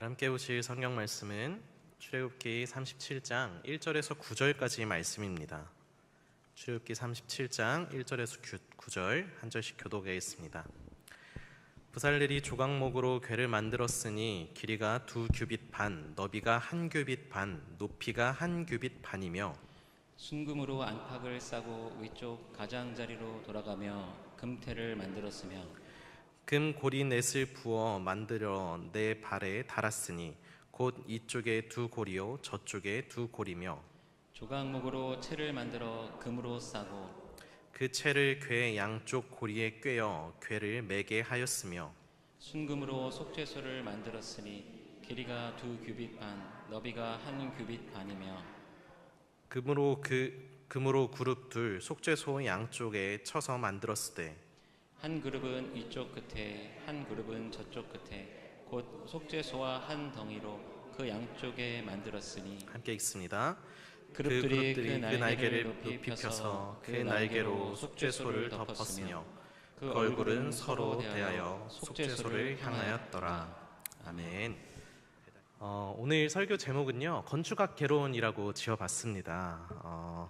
오늘 함께 보실 성경 말씀은 출애굽기 37장 1절에서 9절까지 말씀입니다. 출애굽기 37장 1절에서 9절 한 절씩 교독하겠습니다. 부살렐이 조각목으로 궤를 만들었으니 길이가 2규빗 반, 너비가 1규빗 반, 높이가 1규빗 반이며 순금으로 안팎을 싸고 위쪽 가장자리로 돌아가며 금태를 만들었으며 금 고리 넷을 부어 만들어 네 발에 달았으니 곧 이쪽에 2고리요 저쪽에 2고리며 조각목으로 채를 만들어 금으로 싸고 그 채를 궤 양쪽 고리에 꿰어 궤를 매게 하였으며 순금으로 속죄소를 만들었으니 길이가 2규빗 반, 너비가 1규빗 반이며 금으로 그룹 둘 속죄소 양쪽에 쳐서 만들었으되 한 그룹은 이쪽 끝에 한 그룹은 저쪽 끝에 곧 속죄소와 한 덩이로 그 양쪽에 만들었으니 함께 읽습니다. 그룹들이 그 날개를 높이 높이 펴서 펴서 그 날개로 속죄소를 덮었으며 그 얼굴은 서로 대하여 속죄소를 향하였더라. 아멘. 오늘 설교 제목은요 건축학 개론이라고 지어봤습니다.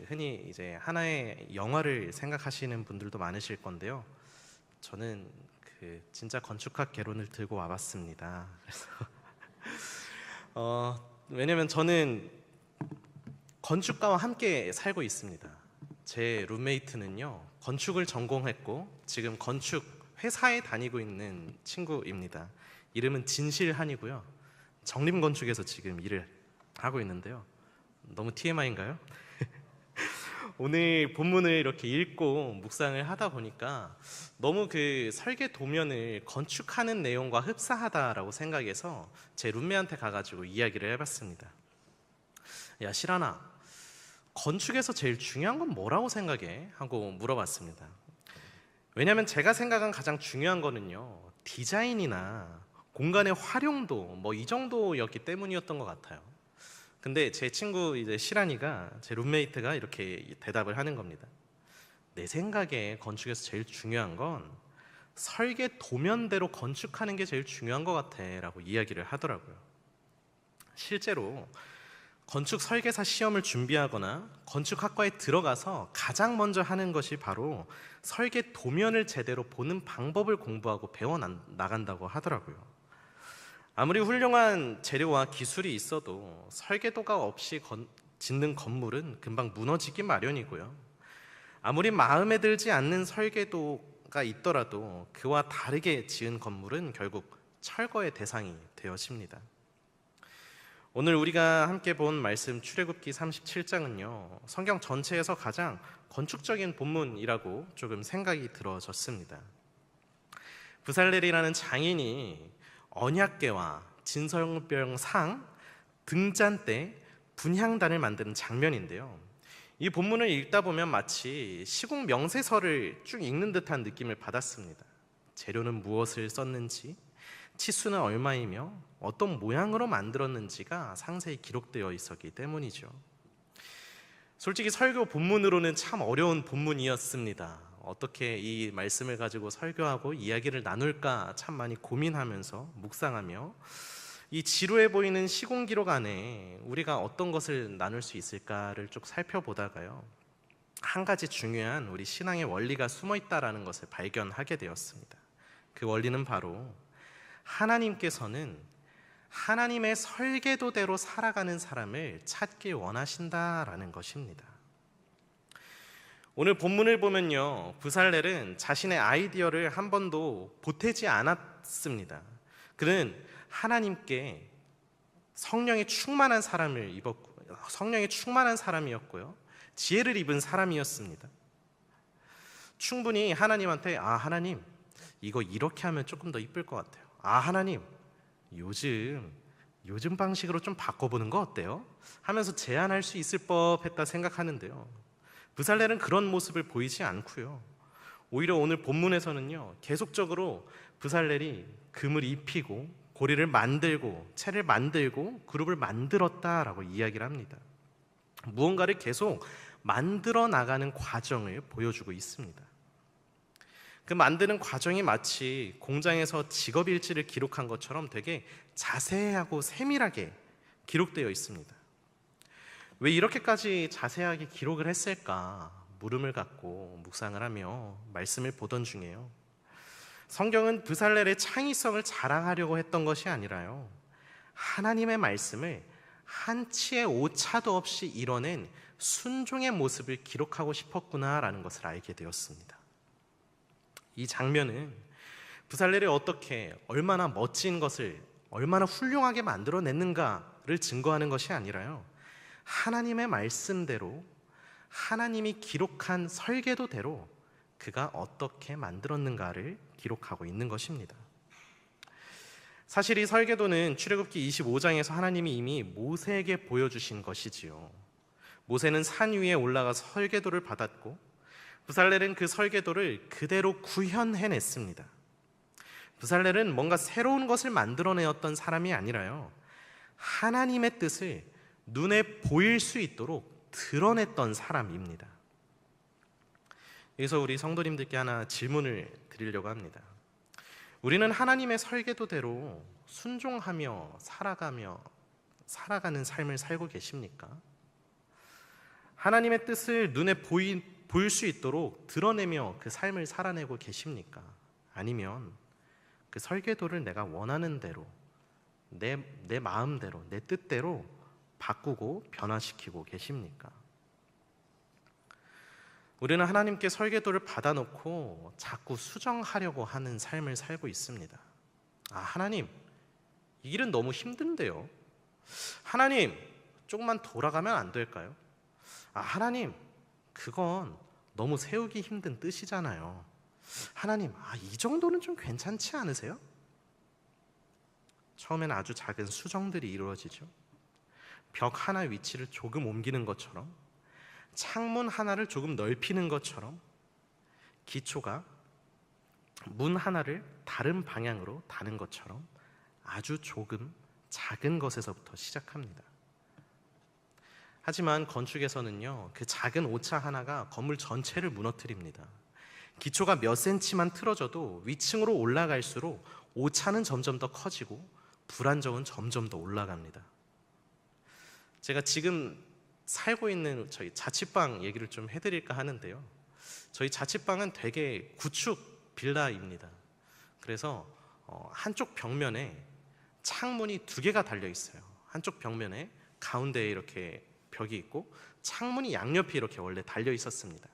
흔히 이제 하나의 영화를 생각하시는 분들도 많으실 건데요. 저는 진짜 건축학 개론을 들고 와봤습니다. 그래서 왜냐면 저는 건축가와 함께 살고 있습니다. 제 룸메이트는요 건축을 전공했고 지금 건축 회사에 다니고 있는 친구입니다. 이름은 진실한이고요. 정림건축에서 지금 일을 하고 있는데요. 너무 TMI인가요? 오늘 본문을 이렇게 읽고 묵상을 하다 보니까 너무 그 설계 도면을 건축하는 내용과 흡사하다라고 생각해서 제 룸메한테 가가지고 이야기를 해봤습니다. 야 실한아, 건축에서 제일 중요한 건 뭐라고 생각해? 하고 물어봤습니다. 왜냐하면 제가 생각한 가장 중요한 거는요 디자인이나 공간의 활용도 뭐 이 정도였기 때문이었던 것 같아요. 근데 제 친구 이제 실한이가 제 룸메이트가 이렇게 대답을 하는 겁니다. 내 생각에 건축에서 제일 중요한 건 설계 도면대로 건축하는 게 제일 중요한 것 같아 라고 이야기를 하더라고요. 실제로 건축 설계사 시험을 준비하거나 건축학과에 들어가서 가장 먼저 하는 것이 바로 설계 도면을 제대로 보는 방법을 공부하고 배워나간다고 하더라고요. 아무리 훌륭한 재료와 기술이 있어도 설계도가 없이 짓는 건물은 금방 무너지기 마련이고요. 아무리 마음에 들지 않는 설계도가 있더라도 그와 다르게 지은 건물은 결국 철거의 대상이 되어집니다. 오늘 우리가 함께 본 말씀 출애굽기 37장은요 성경 전체에서 가장 건축적인 본문이라고 조금 생각이 들어졌습니다. 부살렐이라는 장인이 언약궤와 진설병상, 등잔대, 분향단을 만드는 장면인데요. 이 본문을 읽다 보면 마치 시국 명세서를 쭉 읽는 듯한 느낌을 받았습니다. 재료는 무엇을 썼는지, 치수는 얼마이며 어떤 모양으로 만들었는지가 상세히 기록되어 있었기 때문이죠. 솔직히 설교 본문으로는 참 어려운 본문이었습니다. 어떻게 이 말씀을 가지고 설교하고 이야기를 나눌까 참 많이 고민하면서 묵상하며 이 지루해 보이는 시공기록 안에 우리가 어떤 것을 나눌 수 있을까를 쭉 살펴보다가요 한 가지 중요한 우리 신앙의 원리가 숨어 있다라는 것을 발견하게 되었습니다. 그 원리는 바로 하나님께서는 하나님의 설계도대로 살아가는 사람을 찾길 원하신다라는 것입니다. 오늘 본문을 보면요 부살렐은 자신의 아이디어를 한 번도 보태지 않았습니다. 그는 하나님께 성령에 충만한 사람이었고요 지혜를 입은 사람이었습니다. 충분히 하나님한테 하나님 이거 이렇게 하면 조금 더 이쁠 것 같아요. 하나님 요즘 방식으로 좀 바꿔보는 거 어때요? 하면서 제안할 수 있을 법했다 생각하는데요 부살렐은 그런 모습을 보이지 않고요 오히려 오늘 본문에서는요 계속적으로 부살렐이 금을 입히고 고리를 만들고 채를 만들고 그룹을 만들었다라고 이야기를 합니다. 무언가를 계속 만들어 나가는 과정을 보여주고 있습니다. 그 만드는 과정이 마치 공장에서 직업일지를 기록한 것처럼 되게 자세하고 세밀하게 기록되어 있습니다. 왜 이렇게까지 자세하게 기록을 했을까? 물음을 갖고 묵상을 하며 말씀을 보던 중에요. 성경은 브살렐의 창의성을 자랑하려고 했던 것이 아니라요, 하나님의 말씀을 한치의 오차도 없이 이뤄낸 순종의 모습을 기록하고 싶었구나라는 것을 알게 되었습니다. 이 장면은 브살렐이 어떻게 얼마나 멋진 것을 얼마나 훌륭하게 만들어냈는가를 증거하는 것이 아니라요, 하나님의 말씀대로 하나님이 기록한 설계도대로 그가 어떻게 만들었는가를 기록하고 있는 것입니다. 사실 이 설계도는 출애굽기 25장에서 하나님이 이미 모세에게 보여주신 것이지요. 모세는 산 위에 올라가 설계도를 받았고 브살렐은 그 설계도를 그대로 구현해냈습니다. 브살렐은 뭔가 새로운 것을 만들어내었던 사람이 아니라요, 하나님의 뜻을 눈에 보일 수 있도록 드러냈던 사람입니다. 여기서 우리 성도님들께 하나 질문을 드리려고 합니다. 우리는 하나님의 설계도대로 순종하며 살아가는 삶을 살고 계십니까? 하나님의 뜻을 눈에 보일 수 있도록 드러내며 그 삶을 살아내고 계십니까? 아니면 그 설계도를 내가 원하는 대로 내 마음대로 내 뜻대로 바꾸고 변화시키고 계십니까? 우리는 하나님께 설계도를 받아놓고 자꾸 수정하려고 하는 삶을 살고 있습니다. 하나님, 이 일은 너무 힘든데요. 하나님, 조금만 돌아가면 안 될까요? 하나님, 그건 너무 세우기 힘든 뜻이잖아요. 하나님, 이 정도는 좀 괜찮지 않으세요? 처음엔 아주 작은 수정들이 이루어지죠. 벽 하나 위치를 조금 옮기는 것처럼, 창문 하나를 조금 넓히는 것처럼, 기초가 문 하나를 다른 방향으로 다는 것처럼 아주 조금 작은 것에서부터 시작합니다. 하지만 건축에서는요, 그 작은 오차 하나가 건물 전체를 무너뜨립니다. 기초가 몇 센치만 틀어져도 위층으로 올라갈수록 오차는 점점 더 커지고 불안정은 점점 더 올라갑니다. 제가 지금 살고 있는 저희 자취방 얘기를 좀 해드릴까 하는데요, 저희 자취방은 되게 구축 빌라입니다. 그래서 한쪽 벽면에 창문이 2개가 달려 있어요. 한쪽 벽면에 가운데에 이렇게 벽이 있고 창문이 양옆에 이렇게 원래 달려 있었습니다.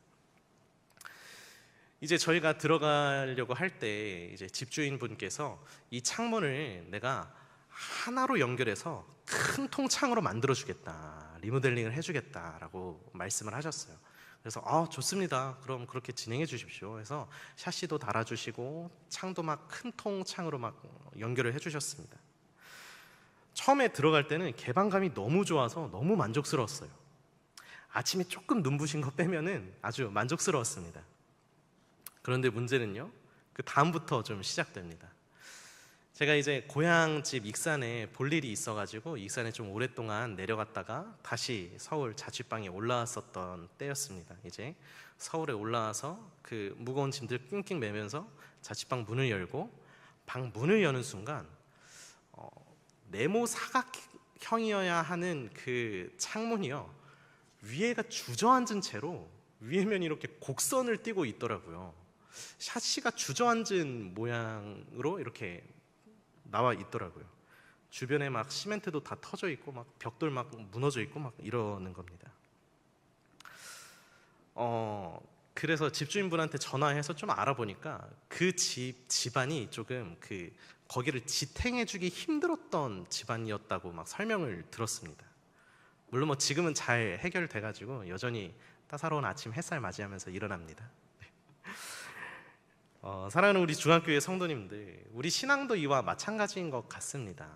이제 저희가 들어가려고 할 때 이제 집주인분께서 이 창문을 내가 하나로 연결해서 큰 통창으로 만들어주겠다, 리모델링을 해주겠다라고 말씀을 하셨어요. 그래서 좋습니다, 그럼 그렇게 진행해 주십시오 해서 샤시도 달아주시고 창도 막 큰 통창으로 막 연결을 해주셨습니다. 처음에 들어갈 때는 개방감이 너무 좋아서 너무 만족스러웠어요. 아침에 조금 눈부신 거 빼면은 아주 만족스러웠습니다. 그런데 문제는요, 그 다음부터 좀 시작됩니다. 제가 이제 고향집 익산에 볼 일이 있어가지고 익산에 좀 오랫동안 내려갔다가 다시 서울 자취방에 올라왔었던 때였습니다. 이제 서울에 올라와서 그 무거운 짐들 낑낑 매면서 자취방 문을 열고 방 문을 여는 순간 네모 사각형이어야 하는 그 창문이요, 위에가 주저앉은 채로 위에면 이렇게 곡선을 띠고 있더라고요. 샤시가 주저앉은 모양으로 이렇게 나와 있더라고요. 주변에 막 시멘트도 다 터져 있고 막 벽돌 막 무너져 있고 막 이러는 겁니다. 그래서 집주인분한테 전화해서 좀 알아보니까 그 집안이 조금 거기를 지탱해주기 힘들었던 집안이었다고 막 설명을 들었습니다. 물론 뭐 지금은 잘 해결돼가지고 여전히 따사로운 아침 햇살 맞이하면서 일어납니다. 사랑하는 우리 중학교의 성도님들, 우리 신앙도 이와 마찬가지인 것 같습니다.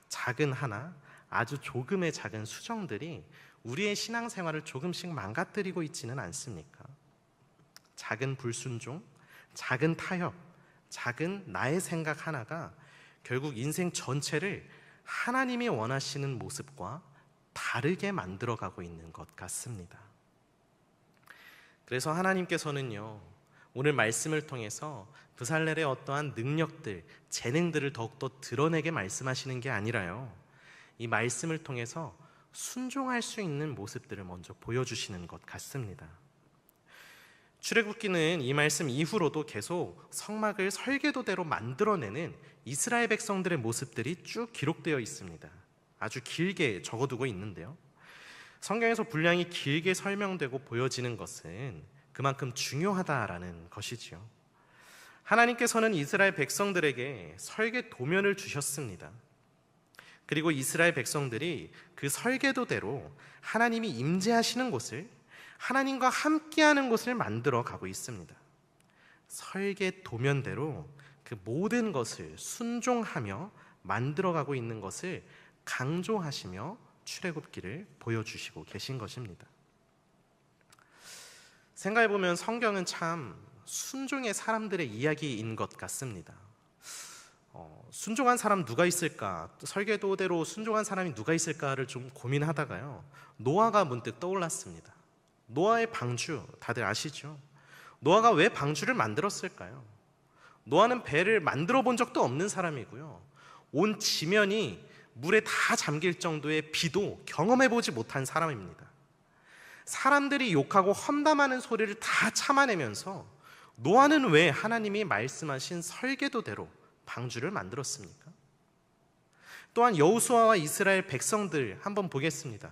작은 하나, 아주 조금의 작은 수정들이 우리의 신앙생활을 조금씩 망가뜨리고 있지는 않습니까? 작은 불순종, 작은 타협, 작은 나의 생각 하나가 결국 인생 전체를 하나님이 원하시는 모습과 다르게 만들어가고 있는 것 같습니다. 그래서 하나님께서는요, 오늘 말씀을 통해서 부살렐의 어떠한 능력들, 재능들을 더욱더 드러내게 말씀하시는 게 아니라요, 이 말씀을 통해서 순종할 수 있는 모습들을 먼저 보여주시는 것 같습니다. 출애굽기는 이 말씀 이후로도 계속 성막을 설계도대로 만들어내는 이스라엘 백성들의 모습들이 쭉 기록되어 있습니다. 아주 길게 적어두고 있는데요, 성경에서 분량이 길게 설명되고 보여지는 것은 그만큼 중요하다라는 것이지요. 하나님께서는 이스라엘 백성들에게 설계 도면을 주셨습니다. 그리고 이스라엘 백성들이 그 설계도대로 하나님이 임재하시는 곳을, 하나님과 함께하는 곳을 만들어 가고 있습니다. 설계 도면대로 그 모든 것을 순종하며 만들어가고 있는 것을 강조하시며 출애굽기를 보여주시고 계신 것입니다. 생각해보면 성경은 참 순종의 사람들의 이야기인 것 같습니다. 순종한 사람 누가 있을까? 설계도대로 순종한 사람이 누가 있을까를 좀 고민하다가요, 노아가 문득 떠올랐습니다. 노아의 방주 다들 아시죠? 노아가 왜 방주를 만들었을까요? 노아는 배를 만들어 본 적도 없는 사람이고요, 온 지면이 물에 다 잠길 정도의 비도 경험해 보지 못한 사람입니다. 사람들이 욕하고 험담하는 소리를 다 참아내면서 노아는 왜 하나님이 말씀하신 설계도대로 방주를 만들었습니까? 또한 여호수아와 이스라엘 백성들 한번 보겠습니다.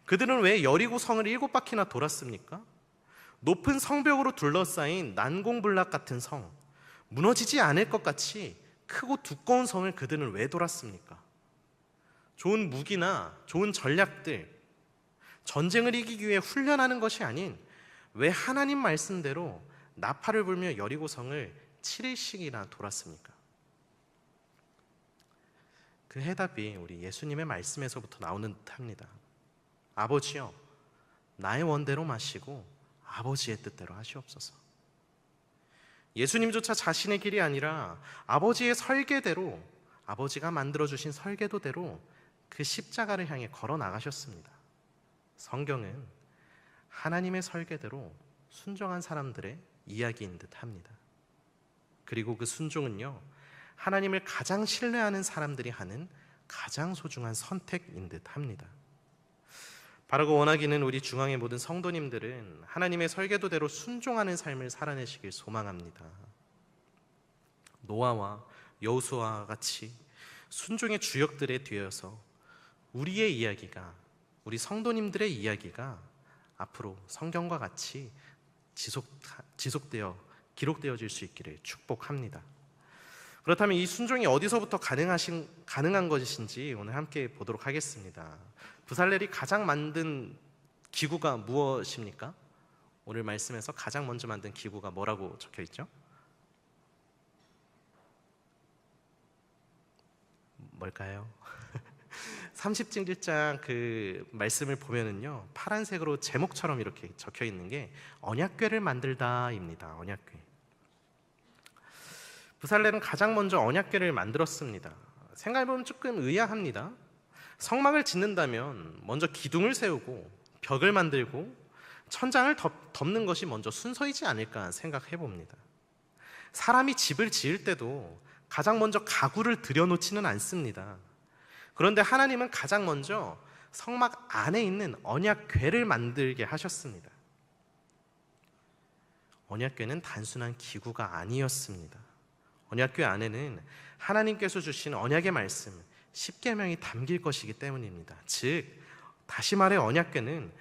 그들은 왜 여리고 성을 7바퀴나 돌았습니까? 높은 성벽으로 둘러싸인 난공불락 같은 성, 무너지지 않을 것 같이 크고 두꺼운 성을 그들은 왜 돌았습니까? 좋은 무기나 좋은 전략들, 전쟁을 이기기 위해 훈련하는 것이 아닌 왜 하나님 말씀대로 나팔을 불며 여리고성을 7일씩이나 돌았습니까? 그 해답이 우리 예수님의 말씀에서부터 나오는 듯합니다. 아버지여, 나의 원대로 마시고 아버지의 뜻대로 하시옵소서. 예수님조차 자신의 길이 아니라 아버지의 설계대로, 아버지가 만들어주신 설계도대로 그 십자가를 향해 걸어 나가셨습니다. 성경은 하나님의 설계대로 순종한 사람들의 이야기인 듯합니다. 그리고 그 순종은요, 하나님을 가장 신뢰하는 사람들이 하는 가장 소중한 선택인 듯합니다. 바라고 원하기는 우리 중앙의 모든 성도님들은 하나님의 설계도대로 순종하는 삶을 살아내시길 소망합니다. 노아와 여호수아와 같이 순종의 주역들에 뒤어서 우리의 이야기가, 우리 성도님들의 이야기가 앞으로 성경과 같이 지속되어 기록되어질 수 있기를 축복합니다. 그렇다면 이 순종이 어디서부터 가능한 것인지 오늘 함께 보도록 하겠습니다. 부살렐이 가장 만든 기구가 무엇입니까? 오늘 말씀에서 가장 먼저 만든 기구가 뭐라고 적혀 있죠? 뭘까요? 30장 1장 그 말씀을 보면은요, 파란색으로 제목처럼 이렇게 적혀 있는 게 언약궤를 만들다입니다. 언약궤. 부살렐은 가장 먼저 언약궤를 만들었습니다. 생각해보면 조금 의아합니다. 성막을 짓는다면 먼저 기둥을 세우고 벽을 만들고 천장을 덮는 것이 먼저 순서이지 않을까 생각해봅니다. 사람이 집을 지을 때도 가장 먼저 가구를 들여놓지는 않습니다. 그런데 하나님은 가장 먼저 성막 안에 있는 언약궤를 만들게 하셨습니다. 언약궤는 단순한 기구가 아니었습니다. 언약궤 안에는 하나님께서 주신 언약의 말씀, 십계명이 담길 것이기 때문입니다. 즉, 다시 말해 언약궤는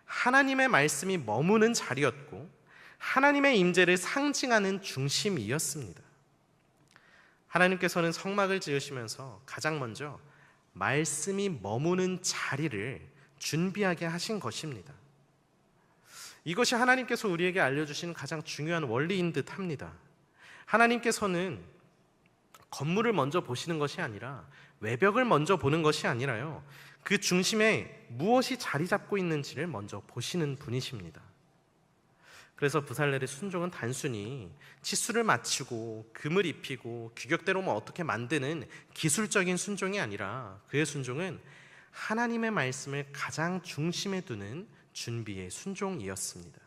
하나님의 말씀이 머무는 자리였고 하나님의 임재를 상징하는 중심이었습니다. 하나님께서는 성막을 지으시면서 가장 먼저 말씀이 머무는 자리를 준비하게 하신 것입니다. 이것이 하나님께서 우리에게 알려주신 가장 중요한 원리인 듯 합니다. 하나님께서는 건물을 먼저 보시는 것이 아니라, 외벽을 먼저 보는 것이 아니라요, 그 중심에 무엇이 자리 잡고 있는지를 먼저 보시는 분이십니다. 그래서 부살렐의 순종은 단순히 치수를 맞추고 금을 입히고 규격대로 어떻게 만드는 기술적인 순종이 아니라, 그의 순종은 하나님의 말씀을 가장 중심에 두는 준비의 순종이었습니다.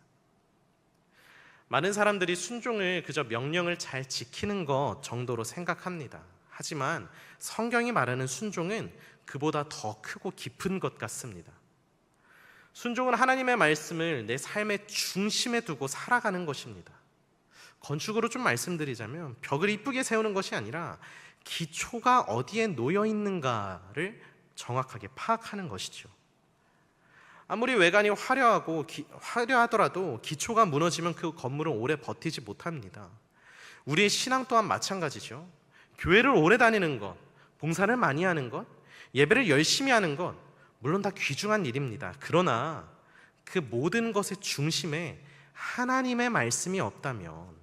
많은 사람들이 순종을 그저 명령을 잘 지키는 것 정도로 생각합니다. 하지만 성경이 말하는 순종은 그보다 더 크고 깊은 것 같습니다. 순종은 하나님의 말씀을 내 삶의 중심에 두고 살아가는 것입니다. 건축으로 좀 말씀드리자면 벽을 이쁘게 세우는 것이 아니라 기초가 어디에 놓여 있는가를 정확하게 파악하는 것이죠. 아무리 외관이 화려하더라도 기초가 무너지면 그 건물은 오래 버티지 못합니다. 우리의 신앙 또한 마찬가지죠. 교회를 오래 다니는 것, 봉사를 많이 하는 것, 예배를 열심히 하는 것, 물론 다 귀중한 일입니다. 그러나 그 모든 것의 중심에 하나님의 말씀이 없다면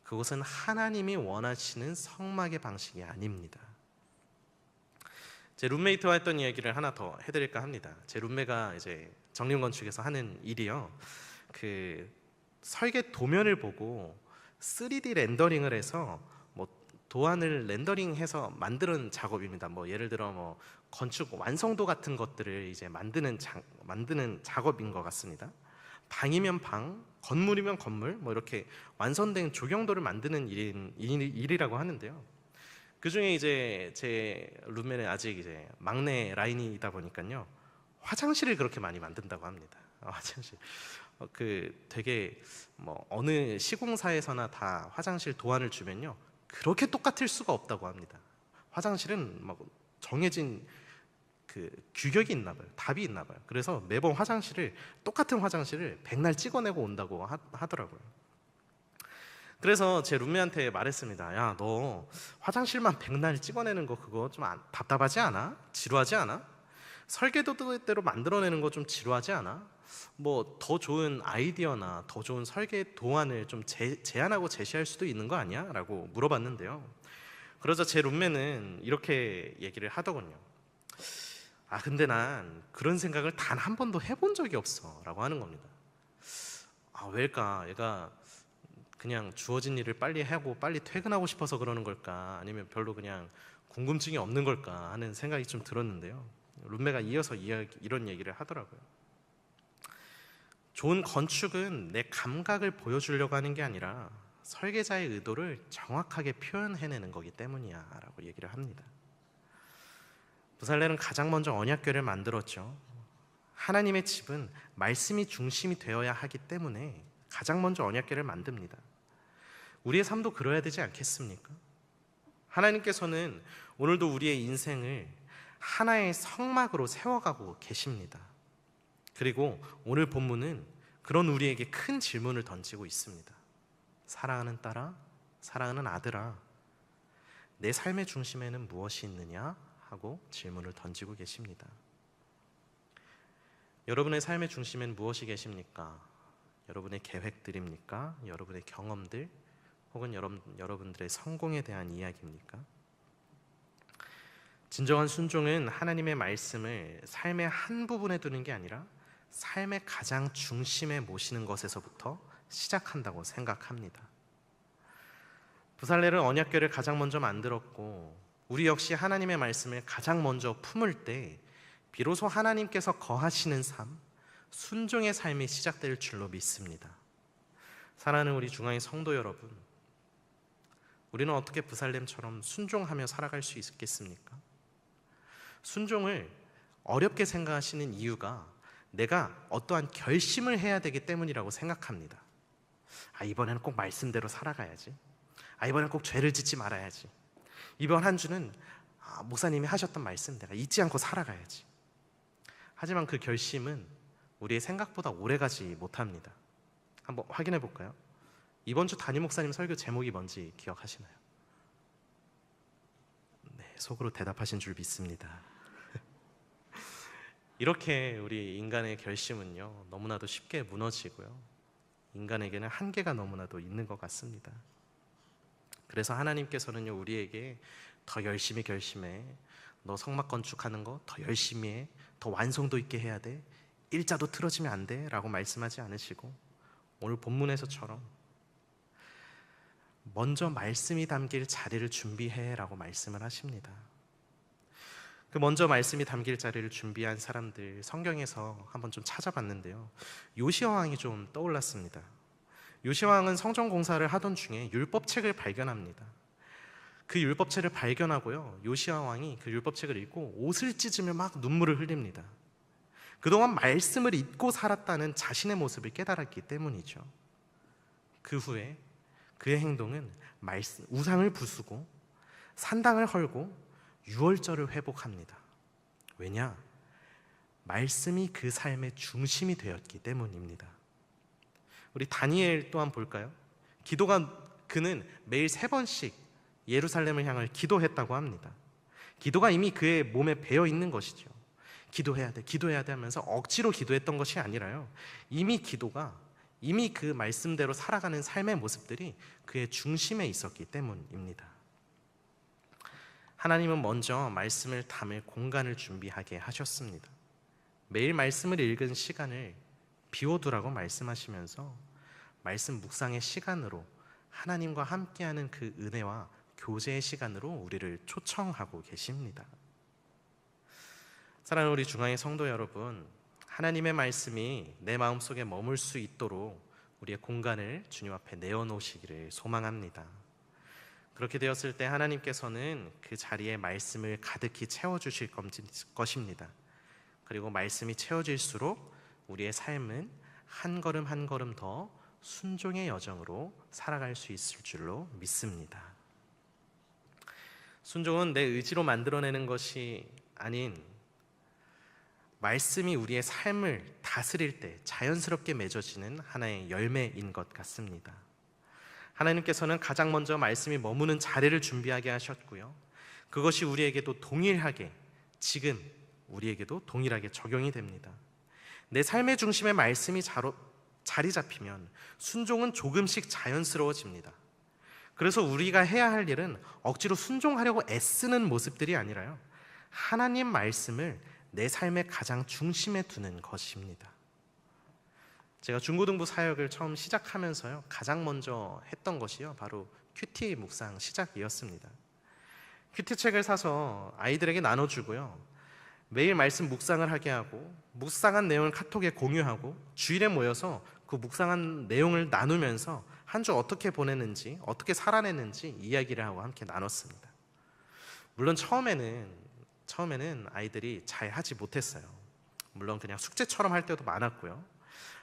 그것은 하나님이 원하시는 성막의 방식이 아닙니다. 제 룸메이트와 했던 이야기를 하나 더 해드릴까 합니다. 제 룸메가 이제 정림건축에서 하는 일이요, 그 설계 도면을 보고 3D 렌더링을 해서 뭐 도안을 렌더링해서 만드는 작업입니다. 뭐 예를 들어 뭐 건축 완성도 같은 것들을 이제 만드는 작업인 것 같습니다. 방이면 방, 건물이면 건물, 뭐 이렇게 완성된 조경도를 만드는 일이라고 하는데요. 그 중에 이제 제 룸메는 아직 이제 막내 라인이다 보니까요, 화장실을 그렇게 많이 만든다고 합니다. 화장실. 그 되게 뭐 어느 시공사에서나 다 화장실 도안을 주면요, 그렇게 똑같을 수가 없다고 합니다. 화장실은 막 정해진 그 규격이 있나 봐요. 답이 있나 봐요. 그래서 매번 똑같은 화장실을 백날 찍어내고 온다고 하더라고요. 그래서 제 룸메한테 말했습니다. 야, 너 화장실만 백날 찍어내는 거 그거 좀 답답하지 않아? 지루하지 않아? 설계도대로 만들어내는 거 좀 지루하지 않아? 뭐 더 좋은 아이디어나 더 좋은 설계 도안을 좀 제안하고 제시할 수도 있는 거 아니야? 라고 물어봤는데요. 그러자 제 룸메는 이렇게 얘기를 하더군요. 근데 난 그런 생각을 단 한 번도 해본 적이 없어 라고 하는 겁니다. 왜일까? 얘가 그냥 주어진 일을 빨리 하고 빨리 퇴근하고 싶어서 그러는 걸까? 아니면 별로 그냥 궁금증이 없는 걸까? 하는 생각이 좀 들었는데요. 룸메가 이어서 이런 얘기를 하더라고요. 좋은 건축은 내 감각을 보여주려고 하는 게 아니라 설계자의 의도를 정확하게 표현해내는 거기 때문이야 라고 얘기를 합니다. 부살렐은 가장 먼저 언약궤를 만들었죠. 하나님의 집은 말씀이 중심이 되어야 하기 때문에 가장 먼저 언약궤를 만듭니다. 우리의 삶도 그래야 되지 않겠습니까? 하나님께서는 오늘도 우리의 인생을 하나의 성막으로 세워가고 계십니다. 그리고 오늘 본문은 그런 우리에게 큰 질문을 던지고 있습니다. 사랑하는 딸아, 사랑하는 아들아, 내 삶의 중심에는 무엇이 있느냐? 하고 질문을 던지고 계십니다. 여러분의 삶의 중심엔 무엇이 계십니까? 여러분의 계획들입니까? 여러분의 경험들? 혹은 여러분들의 성공에 대한 이야기입니까? 진정한 순종은 하나님의 말씀을 삶의 한 부분에 두는 게 아니라 삶의 가장 중심에 모시는 것에서부터 시작한다고 생각합니다. 부살렐은 언약궤를 가장 먼저 만들었고 우리 역시 하나님의 말씀을 가장 먼저 품을 때 비로소 하나님께서 거하시는 삶, 순종의 삶이 시작될 줄로 믿습니다. 사랑하는 우리 중앙의 성도 여러분, 우리는 어떻게 부살렘처럼 순종하며 살아갈 수 있겠습니까? 순종을 어렵게 생각하시는 이유가 내가 어떠한 결심을 해야 되기 때문이라고 생각합니다. 이번에는 꼭 말씀대로 살아가야지. 이번에는 꼭 죄를 짓지 말아야지. 이번 한 주는 목사님이 하셨던 말씀 내가 잊지 않고 살아가야지. 하지만 그 결심은 우리의 생각보다 오래가지 못합니다. 한번 확인해 볼까요? 이번 주 담임 목사님 설교 제목이 뭔지 기억하시나요? 네, 속으로 대답하신 줄 믿습니다. 이렇게 우리 인간의 결심은요, 너무나도 쉽게 무너지고요, 인간에게는 한계가 너무나도 있는 것 같습니다. 그래서 하나님께서는요, 우리에게 더 열심히 결심해, 너 성막 건축하는 거 더 열심히 해, 더 완성도 있게 해야 돼, 일자도 틀어지면 안 돼 라고 말씀하지 않으시고 오늘 본문에서처럼 먼저 말씀이 담길 자리를 준비해 라고 말씀을 하십니다. 그 먼저 말씀이 담길 자리를 준비한 사람들 성경에서 한번 좀 찾아봤는데요, 요시야 왕이 좀 떠올랐습니다. 요시야 왕은 성전 공사를 하던 중에 율법책을 발견합니다. 그 율법책을 발견하고요, 요시야 왕이 그 율법책을 읽고 옷을 찢으며 막 눈물을 흘립니다. 그동안 말씀을 잊고 살았다는 자신의 모습을 깨달았기 때문이죠. 그 후에 그의 행동은 우상을 부수고 산당을 헐고 유월절을 회복합니다. 왜냐? 말씀이 그 삶의 중심이 되었기 때문입니다. 우리 다니엘 또한 볼까요? 그는 매일 3번씩 예루살렘을 향해 기도했다고 합니다. 기도가 이미 그의 몸에 배어 있는 것이죠. 기도해야 돼 하면서 억지로 기도했던 것이 아니라요, 이미 그 말씀대로 살아가는 삶의 모습들이 그의 중심에 있었기 때문입니다. 하나님은 먼저 말씀을 담을 공간을 준비하게 하셨습니다. 매일 말씀을 읽은 시간을 비워두라고 말씀하시면서 말씀 묵상의 시간으로, 하나님과 함께하는 그 은혜와 교제의 시간으로 우리를 초청하고 계십니다. 사랑하는 우리 중앙의 성도 여러분, 하나님의 말씀이 내 마음속에 머물 수 있도록 우리의 공간을 주님 앞에 내어놓으시기를 소망합니다. 그렇게 되었을 때 하나님께서는 그 자리에 말씀을 가득히 채워주실 것입니다. 그리고 말씀이 채워질수록 우리의 삶은 한 걸음 한 걸음 더 순종의 여정으로 살아갈 수 있을 줄로 믿습니다. 순종은 내 의지로 만들어내는 것이 아닌, 말씀이 우리의 삶을 다스릴 때 자연스럽게 맺어지는 하나의 열매인 것 같습니다. 하나님께서는 가장 먼저 말씀이 머무는 자리를 준비하게 하셨고요, 그것이 우리에게도 동일하게, 지금 우리에게도 동일하게 적용이 됩니다. 내 삶의 중심에 말씀이 자리 잡히면 순종은 조금씩 자연스러워집니다. 그래서 우리가 해야 할 일은 억지로 순종하려고 애쓰는 모습들이 아니라요, 하나님 말씀을 내 삶의 가장 중심에 두는 것입니다. 제가 중고등부 사역을 처음 시작하면서요, 가장 먼저 했던 것이요, 바로 큐티 묵상 시작이었습니다. 큐티 책을 사서 아이들에게 나눠주고요, 매일 말씀 묵상을 하게 하고, 묵상한 내용을 카톡에 공유하고, 주일에 모여서 그 묵상한 내용을 나누면서 한 주 어떻게 보냈는지, 어떻게 살아냈는지 이야기를 하고 함께 나눴습니다. 물론 처음에는 아이들이 잘 하지 못했어요. 물론 그냥 숙제처럼 할 때도 많았고요.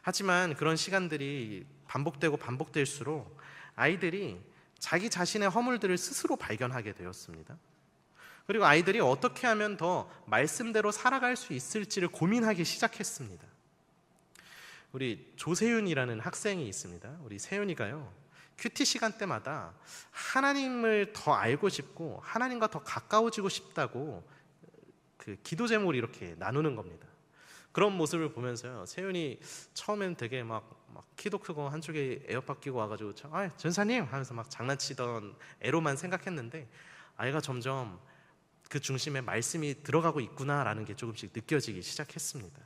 하지만 그런 시간들이 반복될수록 아이들이 자기 자신의 허물들을 스스로 발견하게 되었습니다. 그리고 아이들이 어떻게 하면 더 말씀대로 살아갈 수 있을지를 고민하기 시작했습니다. 우리 조세윤이라는 학생이 있습니다. 우리 세윤이가요, 큐티 시간 때마다 하나님을 더 알고 싶고 하나님과 더 가까워지고 싶다고 그 기도 제목을 이렇게 나누는 겁니다. 그런 모습을 보면서요, 세윤이 처음엔 되게 막 키도 크고 한쪽에 에어팟 끼고 와가지고 전사님 하면서 막 장난치던 애로만 생각했는데, 아이가 점점 그 중심에 말씀이 들어가고 있구나라는 게 조금씩 느껴지기 시작했습니다.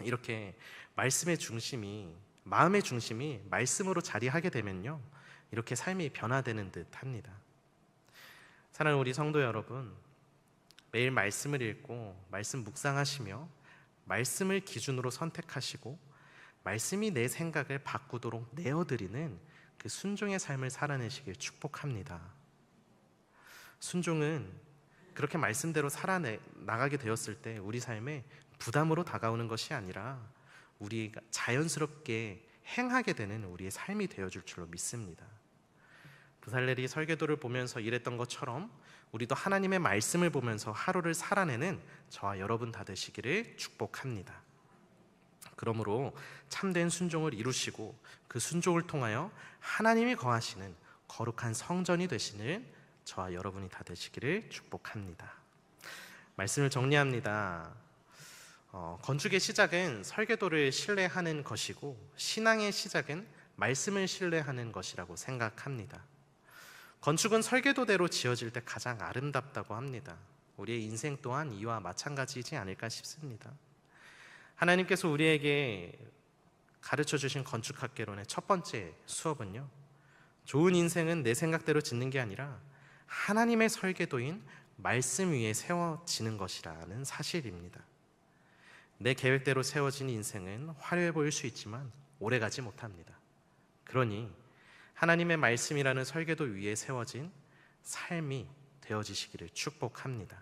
이렇게 말씀의 중심이, 마음의 중심이 말씀으로 자리하게 되면요, 이렇게 삶이 변화되는 듯 합니다. 사랑하는 우리 성도 여러분, 매일 말씀을 읽고 말씀 묵상하시며 말씀을 기준으로 선택하시고 말씀이 내 생각을 바꾸도록 내어드리는 그 순종의 삶을 살아내시길 축복합니다. 순종은 그렇게 말씀대로 살아나가게 되었을 때 우리 삶에 부담으로 다가오는 것이 아니라 우리가 자연스럽게 행하게 되는 우리의 삶이 되어줄 줄로 믿습니다. 부살렐이 설교도를 보면서 일했던 것처럼 우리도 하나님의 말씀을 보면서 하루를 살아내는 저와 여러분 다 되시기를 축복합니다. 그러므로 참된 순종을 이루시고 그 순종을 통하여 하나님이 거하시는 거룩한 성전이 되시는 저와 여러분이 다 되시기를 축복합니다. 말씀을 정리합니다. 건축의 시작은 설계도를 신뢰하는 것이고 신앙의 시작은 말씀을 신뢰하는 것이라고 생각합니다. 건축은 설계도대로 지어질 때 가장 아름답다고 합니다. 우리의 인생 또한 이와 마찬가지이지 않을까 싶습니다. 하나님께서 우리에게 가르쳐 주신 건축학개론의 첫 번째 수업은요, 좋은 인생은 내 생각대로 짓는 게 아니라 하나님의 설계도인 말씀 위에 세워지는 것이라는 사실입니다. 내 계획대로 세워진 인생은 화려해 보일 수 있지만 오래가지 못합니다. 그러니 하나님의 말씀이라는 설계도 위에 세워진 삶이 되어지시기를 축복합니다.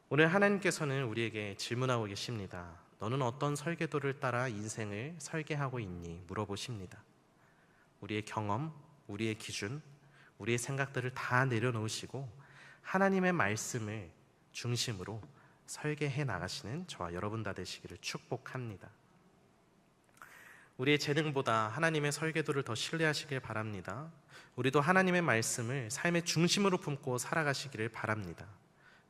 오늘 하나님께서는 우리에게 질문하고 계십니다. 너는 어떤 설계도를 따라 인생을 설계하고 있니? 물어보십니다. 우리의 경험, 우리의 기준, 우리의 생각들을 다 내려놓으시고 하나님의 말씀을 중심으로 설계해 나가시는 저와 여러분 다 되시기를 축복합니다. 우리의 재능보다 하나님의 설계도를 더 신뢰하시길 바랍니다. 우리도 하나님의 말씀을 삶의 중심으로 품고 살아가시기를 바랍니다.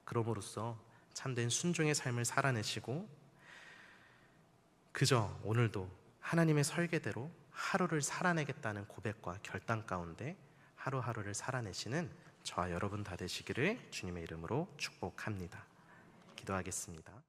그럼으로써 참된 순종의 삶을 살아내시고 그저 오늘도 하나님의 설계대로 하루를 살아내겠다는 고백과 결단 가운데 하루하루를 살아내시는 저와 여러분 다 되시기를 주님의 이름으로 축복합니다. 기도하겠습니다.